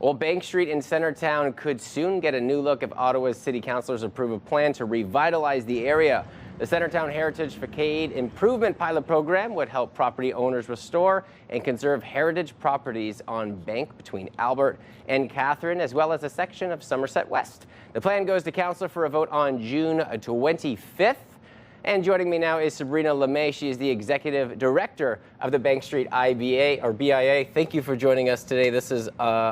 Well, Bank Street in Centretown could soon get a new look if Ottawa's City Councilors approve a plan to revitalize the area. The Centretown Heritage Facade Improvement Pilot Program would help property owners restore and conserve heritage properties on Bank between Albert and Catherine, as well as a section of Somerset West. The plan goes to Council for a vote on June 25th. And joining me now is Sabrina Lemay. She is the Executive Director of the Bank Street BIA. Thank you for joining us today. This is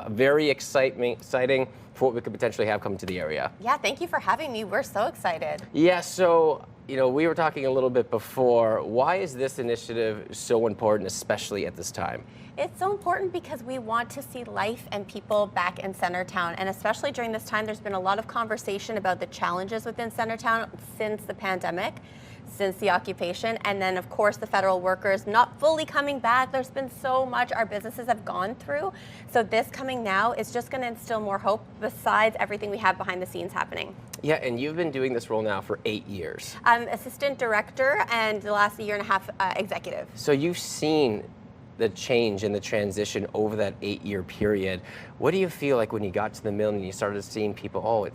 very exciting for what we could potentially have come to the area. Yeah, thank you for having me. We're so excited. Yeah, so, we were talking a little bit before. Why is this initiative so important, especially at this time? It's so important because we want to see life and people back in Centretown, and especially during this time, there's been a lot of conversation about the challenges within Centretown since the pandemic, since the occupation, and then of course the federal workers not fully coming back. There's been so much our businesses have gone through. So this coming now is just going to instill more hope besides everything we have behind the scenes happening. Yeah, and you've been doing this role now for 8 years. I'm assistant director and the last year and a half executive. So you've seen the change and the transition over that 8-year period. What do you feel like when you got to the mill and you started seeing people,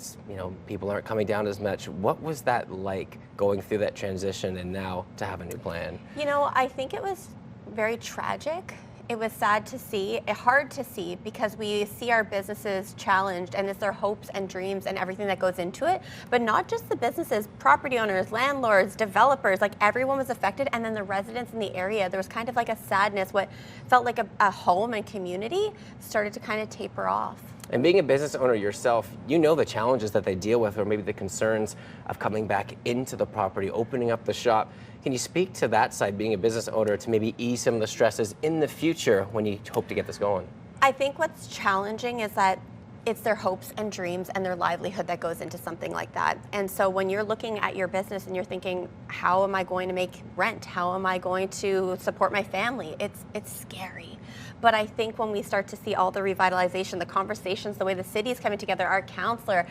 people aren't coming down as much? What was that like going through that transition and now to have a new plan? I think it was very tragic. It was sad to see, hard to see, because we see our businesses challenged and it's their hopes and dreams and everything that goes into it. But not just the businesses, property owners, landlords, developers, like everyone was affected. And then the residents in the area, there was kind of like a sadness, what felt like a home and community started to kind of taper off. And being a business owner yourself, you know the challenges that they deal with, or maybe the concerns of coming back into the property, opening up the shop. Can you speak to that side, being a business owner, to maybe ease some of the stresses in the future when you hope to get this going? I think what's challenging is that it's their hopes and dreams and their livelihood that goes into something like that. And so when you're looking at your business and you're thinking, how am I going to make rent? How am I going to support my family? It's scary. But I think when we start to see all the revitalization, the conversations, the way the city is coming together, our councillor,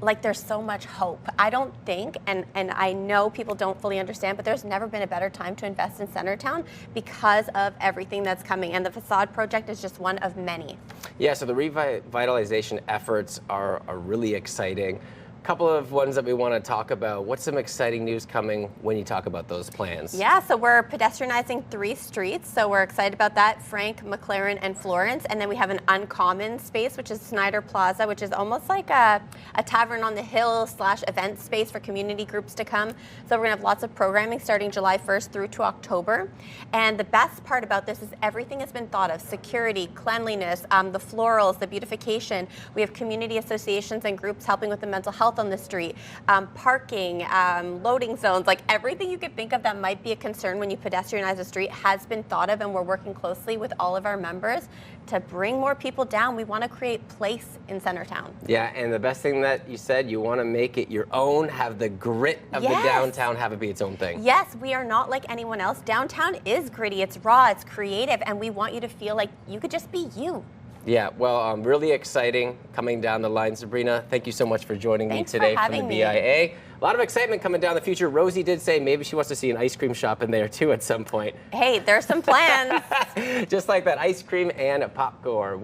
like there's so much hope. I don't think, and I know people don't fully understand, but there's never been a better time to invest in Centretown because of everything that's coming. And the facade project is just one of many. Yeah, so the revitalization efforts are really exciting. Couple of ones that we want to talk about. What's some exciting news coming when you talk about those plans? Yeah, so we're pedestrianizing 3 streets, so we're excited about that, Frank, McLaren, and Florence. And then we have an uncommon space, which is Snyder Plaza, which is almost like a tavern on the hill / event space for community groups to come. So we're gonna have lots of programming starting July 1st through to October. And the best part about this is everything has been thought of: security, cleanliness, the florals, the beautification. We have community associations and groups helping with the mental health on the street, parking, loading zones, like everything you could think of that might be a concern when you pedestrianize a street has been thought of, and we're working closely with all of our members to bring more people down. We want to create place in Centretown. Yeah, and the best thing that you said, you want to make it your own, have the grit of the downtown, have it be its own thing. Yes, we are not like anyone else. Downtown is gritty, it's raw, it's creative, and we want you to feel like you could just be you. Yeah, well, really exciting coming down the line. Sabrina, thank you so much for joining me today from the BIA. A lot of excitement coming down the future. Rosie did say maybe she wants to see an ice cream shop in there too at some point. Hey, there's some plans. Just like that, ice cream and popcorn. Well,